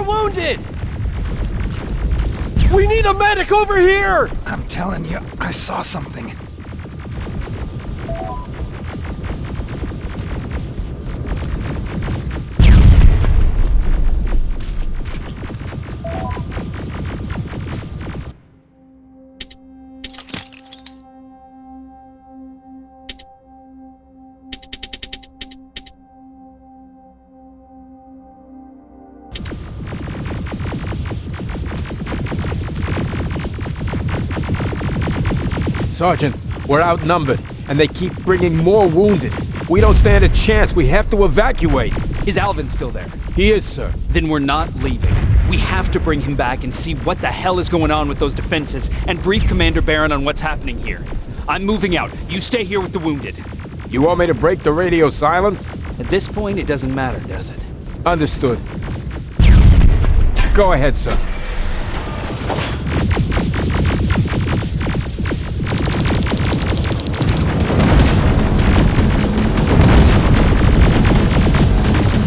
wounded! We need a medic over here! I'm telling you, I saw something. Sergeant, we're outnumbered, and they keep bringing more wounded. We don't stand a chance. We have to evacuate. Is Alvin still there? He is, sir. Then we're not leaving. We have to bring him back and see what the hell is going on with those defenses and brief Commander Barron on what's happening here. I'm moving out. You stay here with the wounded. You want me to break the radio silence? At this point, it doesn't matter, does it? Understood. Go ahead, sir.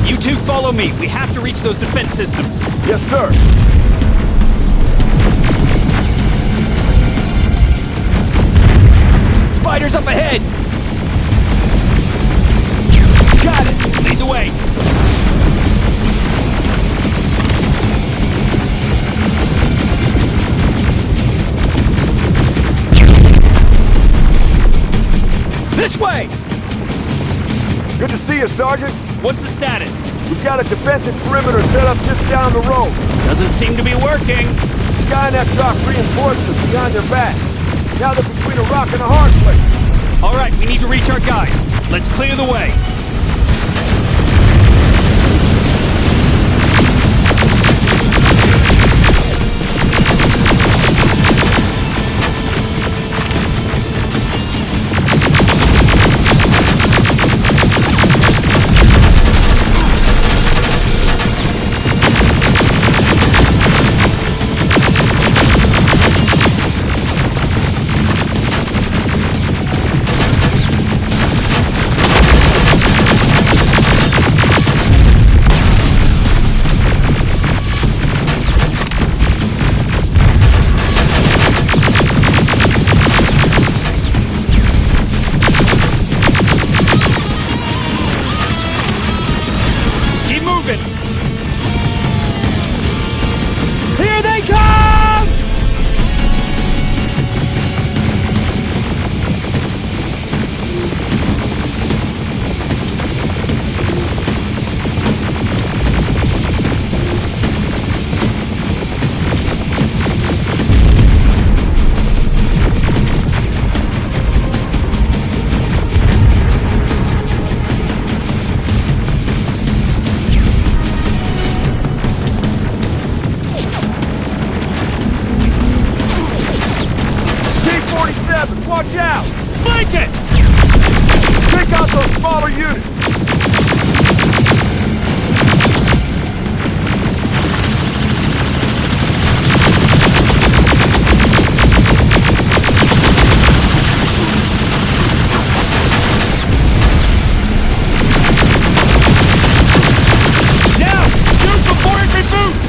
You two follow me. We have to reach those defense systems. Yes, sir. Spiders up ahead! Got it! Lead the way! This way! Good to see you, Sergeant. What's the status? We've got a defensive perimeter set up just down the road. Doesn't seem to be working. Skynet dropped reinforcements behind their backs. Now they're between a rock and a hard place. All right, we need to reach our guys. Let's clear the way. Here they come! Watch out! Flank it! Take out those smaller units! Now! Shoot before it reboots!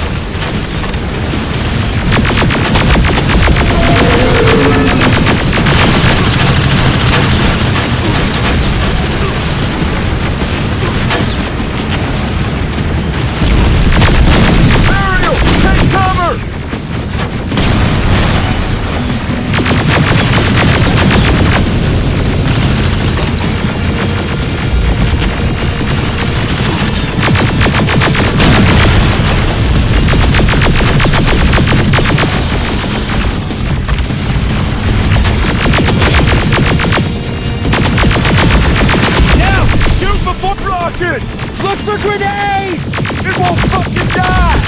Look for grenades! It won't fucking die!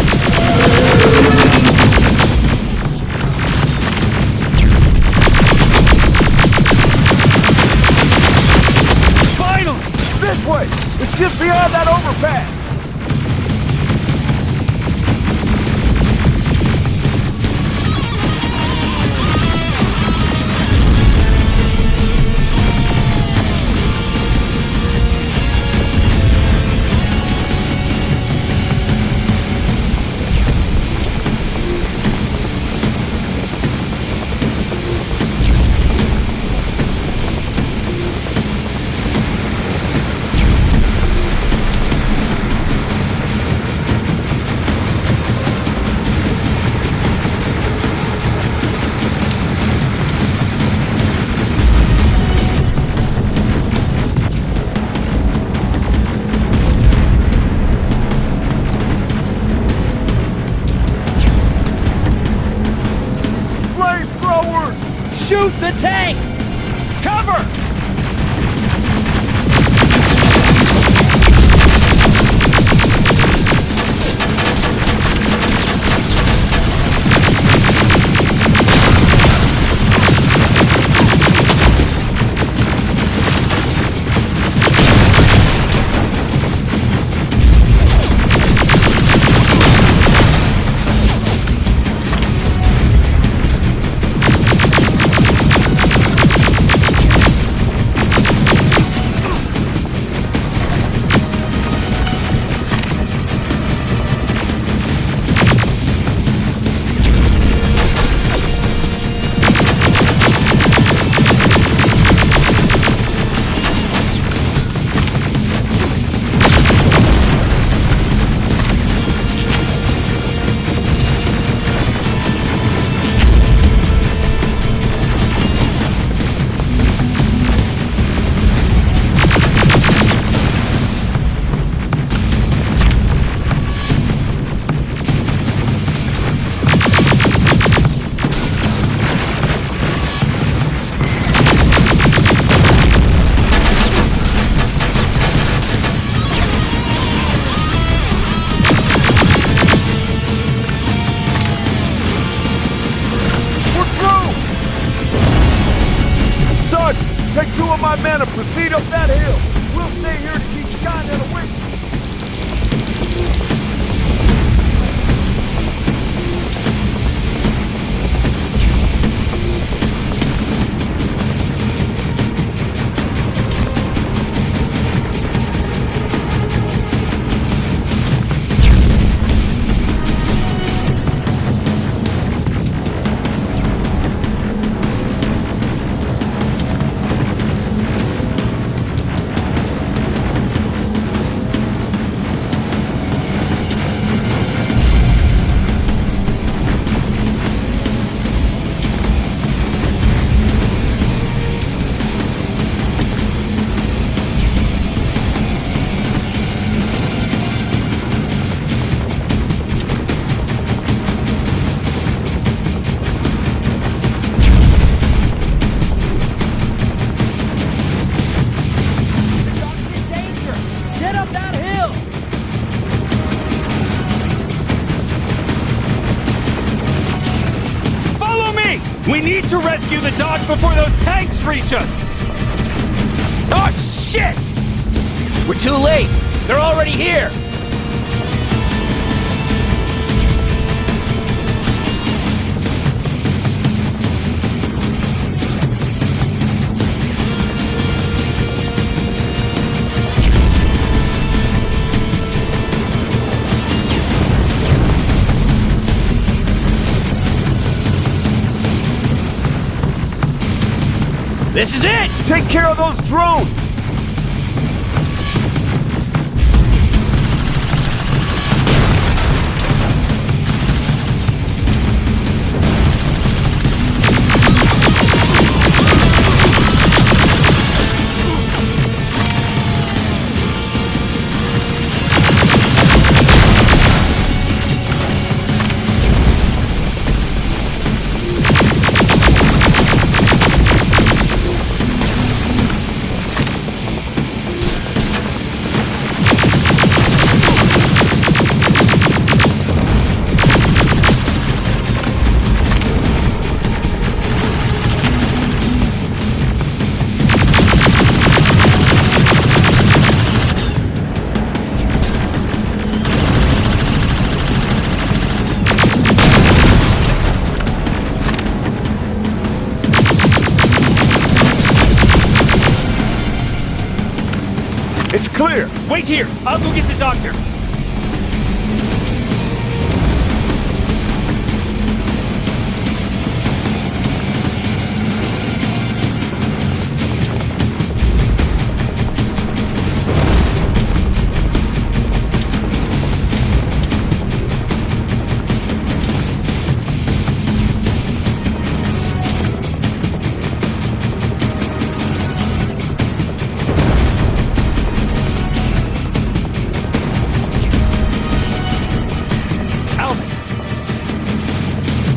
Finally! This way! It's just beyond that overpass! of my men and proceed up that hill. We'll stay here to keep Skynet awake. We need to rescue the dog before those tanks reach us! Oh, shit! We're too late! They're already here! This is it! Take care of those drones! It's clear! Wait here! I'll go get the doctor!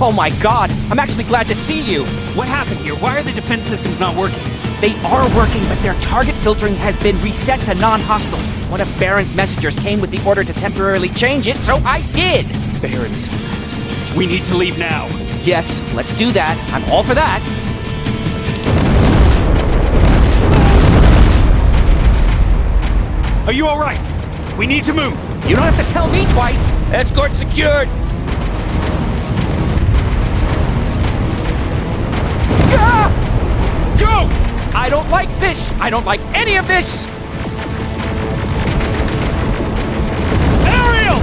Oh my god, I'm actually glad to see you! What happened here? Why are the defense systems not working? They are working, but their target filtering has been reset to non-hostile. One of Baron's messengers came with the order to temporarily change it, so I did! Baron's messengers. We need to leave now. Yes, let's do that. I'm all for that. Are you alright? We need to move. You don't have to tell me twice! Escort secured! Go! I don't like this! I don't like any of this! Ariel!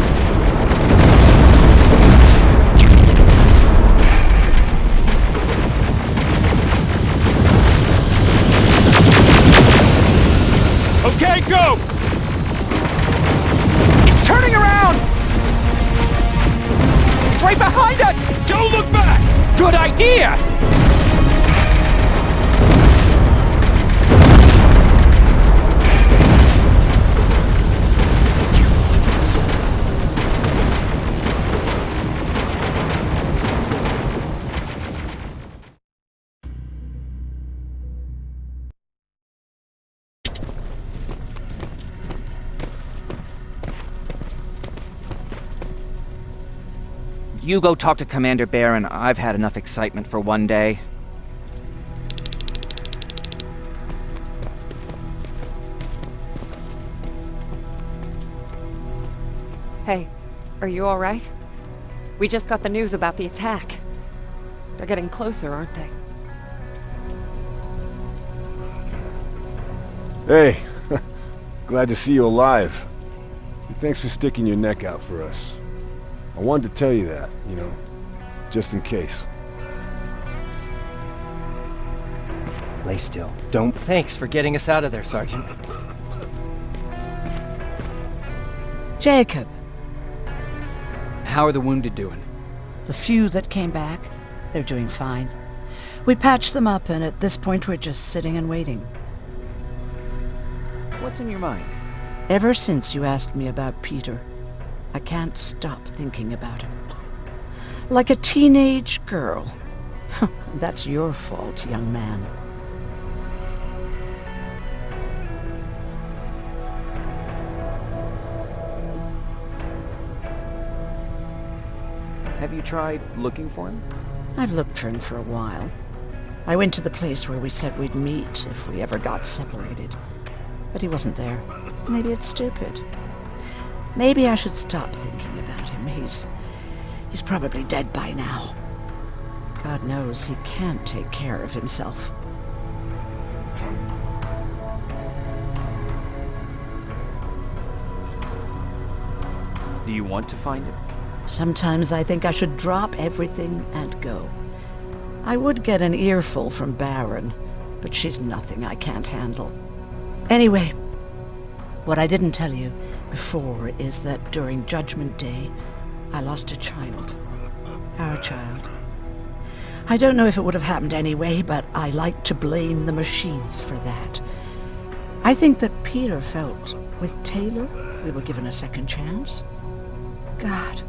Okay, go! It's turning around! It's right behind us! Don't look back! Good idea! You go talk to Commander Baron. I've had enough excitement for one day. Hey, are you alright? We just got the news about the attack. They're getting closer, aren't they? Hey, glad to see you alive. And thanks for sticking your neck out for us. I wanted to tell you that, you know, just in case. Lay still. Don't. Thanks for getting us out of there, Sergeant. Jacob, How are the wounded doing? the few that came back, they're doing fine. We patched them up, and at this point we're just sitting and waiting. What's on your mind? Ever since you asked me about Peter, I can't stop thinking about him. Like a teenage girl. That's your fault, young man. Have you tried looking for him? I've looked for him for a while. I went to the place where we said we'd meet if we ever got separated. But he wasn't there. Maybe it's stupid. Maybe I should stop thinking about him. He's probably dead by now. God knows he can't take care of himself. Do you want to find him? Sometimes I think I should drop everything and go. I would get an earful from Baron, but she's nothing I can't handle. Anyway, what I didn't tell you before is that during Judgment Day, I lost a child. Our child. I don't know if it would have happened anyway, but I like to blame the machines for that. I think that Peter felt with Taylor we were given a second chance. God,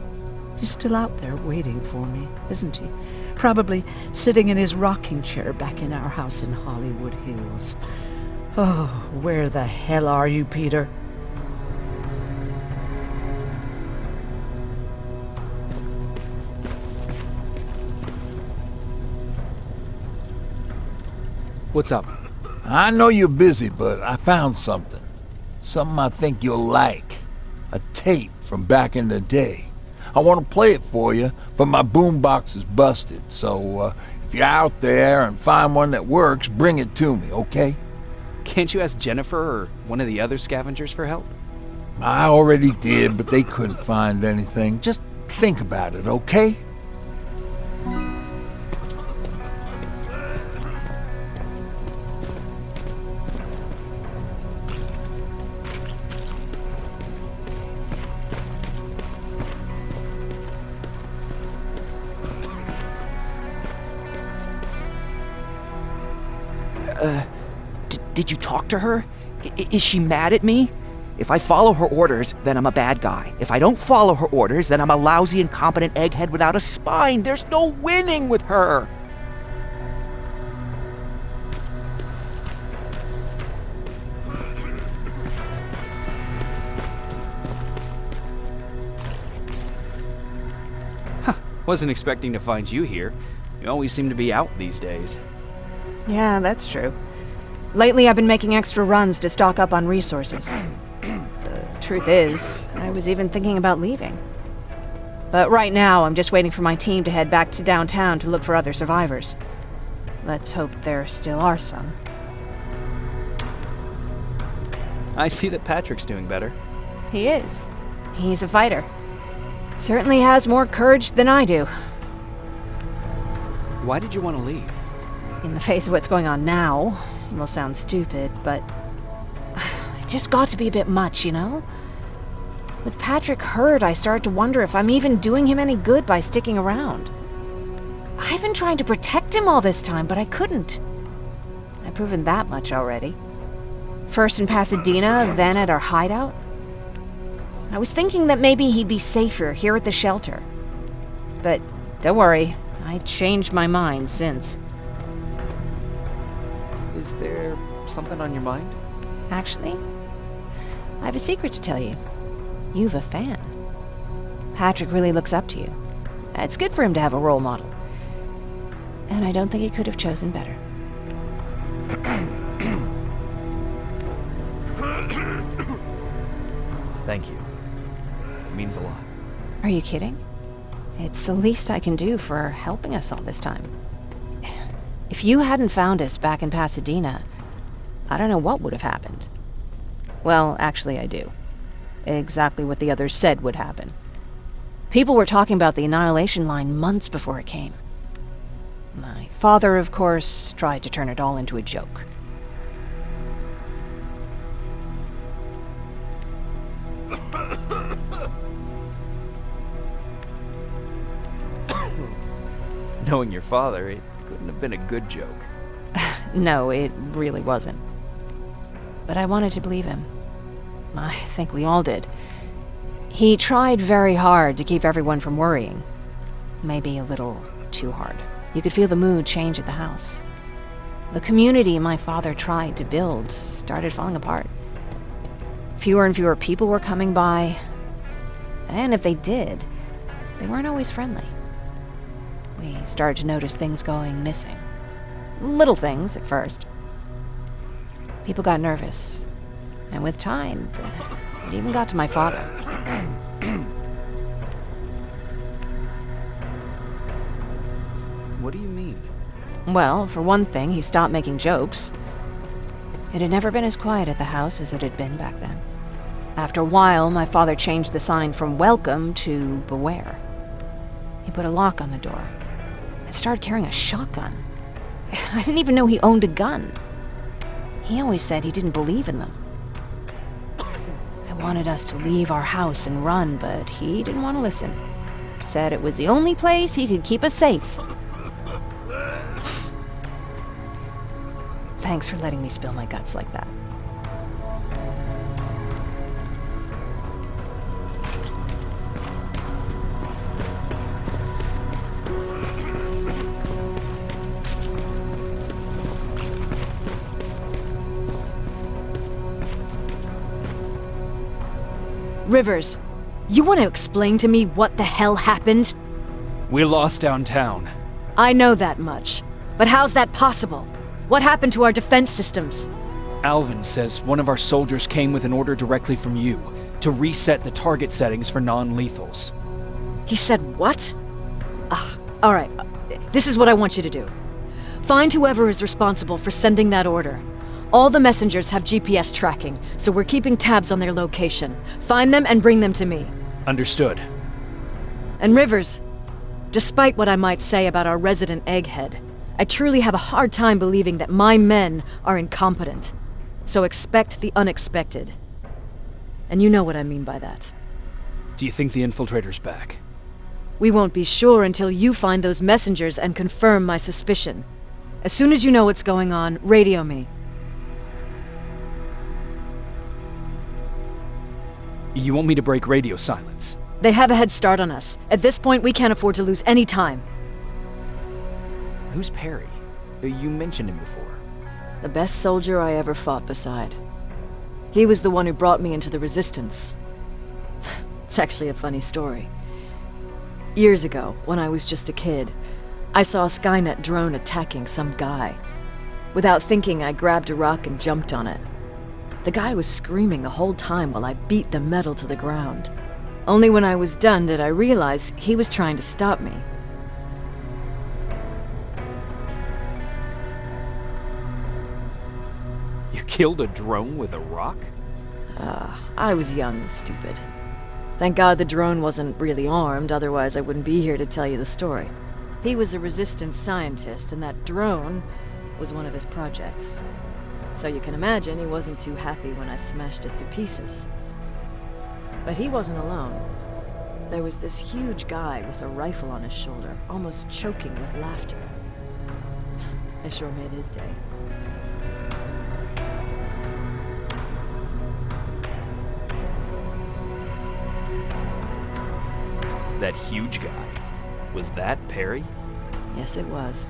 he's still out there waiting for me, isn't he? Probably sitting in his rocking chair back in our house in Hollywood Hills. Oh, where the hell are you, Peter? What's up? I know you're busy, but I found something. Something I think you'll like. A tape from back in the day. I want to play it for you, but my boombox is busted, so if you're out there and find one that works, bring it to me, okay? Can't you ask Jennifer or one of the other scavengers for help? I already did, but they couldn't find anything. Just think about it, okay? Did you talk to her? Is she mad at me? If I follow her orders, then I'm a bad guy. If I don't follow her orders, then I'm a lousy, incompetent egghead without a spine. There's no winning with her. Wasn't expecting to find you here. You always seem to be out these days. Yeah, that's true. Lately, I've been making extra runs to stock up on resources. The truth is, I was even thinking about leaving. But right now, I'm just waiting for my team to head back to downtown to look for other survivors. Let's hope there still are some. I see that Patrick's doing better. He is. He's a fighter. Certainly has more courage than I do. Why did you want to leave? In the face of what's going on now, it will sound stupid, but it just got to be a bit much, you know? With Patrick hurt, I started to wonder if I'm even doing him any good by sticking around. I've been trying to protect him all this time, but I couldn't. I've proven that much already. First in Pasadena, then at our hideout. I was thinking that maybe he'd be safer here at the shelter. But don't worry, I changed my mind since. Is there something on your mind? Actually, I have a secret to tell you. You've a fan. Patrick really looks up to you. It's good for him to have a role model. And I don't think he could have chosen better. Thank you. It means a lot. Are you kidding? It's the least I can do for helping us all this time. If you hadn't found us back in Pasadena, I don't know what would have happened. Well, actually I do. Exactly what the others said would happen. People were talking about the Annihilation Line months before it came. My father, of course, tried to turn it all into a joke. Knowing your father, it couldn't have been a good joke. No, it really wasn't. But I wanted to believe him. I think we all did. He tried very hard to keep everyone from worrying. Maybe a little too hard. You could feel the mood change at the house. The community my father tried to build started falling apart. Fewer and fewer people were coming by. And if they did, they weren't always friendly. We started to notice things going missing. Little things at first. People got nervous. And with time, it even got to my father. What do you mean? Well, for one thing, he stopped making jokes. It had never been as quiet at the house as it had been back then. After a while, my father changed the sign from welcome to beware. He put a lock on the door and started carrying a shotgun. I didn't even know he owned a gun. He always said he didn't believe in them. I wanted us to leave our house and run, but he didn't want to listen. Said it was the only place he could keep us safe. Thanks for letting me spill my guts like that. Rivers, you want to explain to me what the hell happened? We lost downtown. I know that much. But how's that possible? What happened to our defense systems? Alvin says one of our soldiers came with an order directly from you to reset the target settings for non-lethals. He said what? All right. This is what I want you to do. Find whoever is responsible for sending that order. All the messengers have GPS tracking, so we're keeping tabs on their location. Find them and bring them to me. Understood. And Rivers, despite what I might say about our resident egghead, I truly have a hard time believing that my men are incompetent. So expect the unexpected. And you know what I mean by that. Do you think the infiltrator's back? We won't be sure until you find those messengers and confirm my suspicion. As soon as you know what's going on, radio me. You want me to break radio silence? They have a head start on us. At this point, we can't afford to lose any time. Who's Perry? You mentioned him before. The best soldier I ever fought beside. He was the one who brought me into the Resistance. It's actually a funny story. Years ago, when I was just a kid, I saw a Skynet drone attacking some guy. Without thinking, I grabbed a rock and jumped on it. The guy was screaming the whole time while I beat the metal to the ground. Only when I was done did I realize he was trying to stop me. You killed a drone with a rock? I was young and stupid. Thank God the drone wasn't really armed, otherwise I wouldn't be here to tell you the story. He was a resistance scientist, and that drone was one of his projects. So you can imagine he wasn't too happy when I smashed it to pieces. But he wasn't alone. There was this huge guy with a rifle on his shoulder, almost choking with laughter. I sure made his day. That huge guy. Was that Perry? Yes, it was.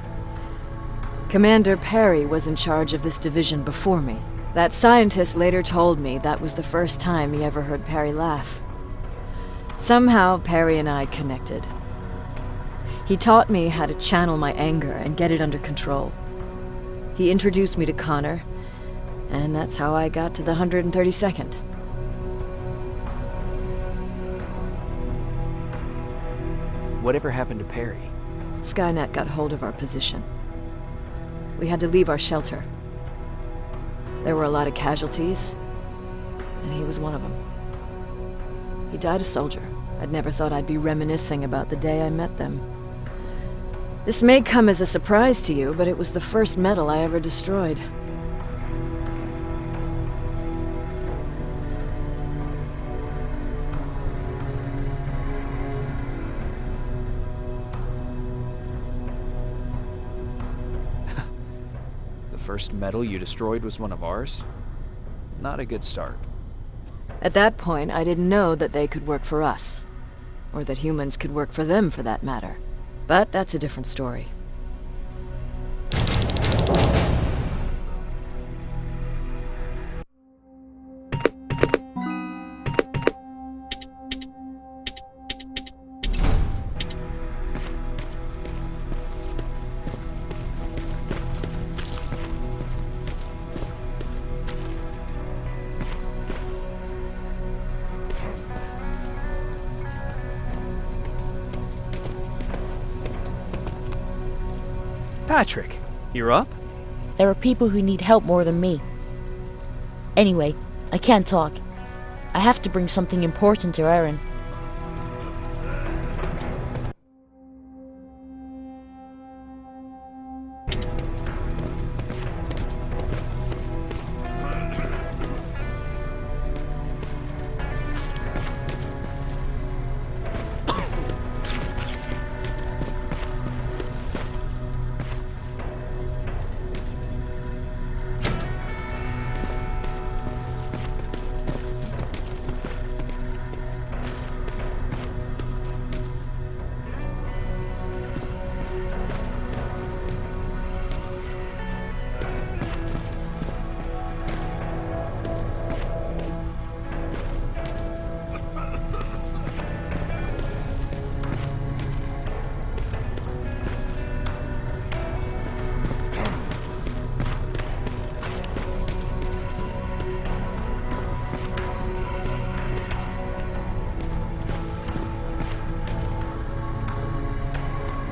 Commander Perry was in charge of this division before me. That scientist later told me that was the first time he ever heard Perry laugh. Somehow, Perry and I connected. He taught me how to channel my anger and get it under control. He introduced me to Connor, and that's how I got to the 132nd. Whatever happened to Perry? Skynet got hold of our position. We had to leave our shelter. There were a lot of casualties, and he was one of them. He died a soldier. I'd never thought I'd be reminiscing about the day I met them. This may come as a surprise to you, but it was the first metal I ever destroyed. The first metal you destroyed was one of ours? Not a good start. At that point, I didn't know that they could work for us. Or that humans could work for them, for that matter. But that's a different story. Patrick, you're up? There are people who need help more than me. Anyway, I can't talk. I have to bring something important to Erin.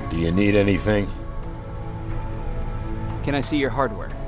Do you need anything? Can I see your hardware?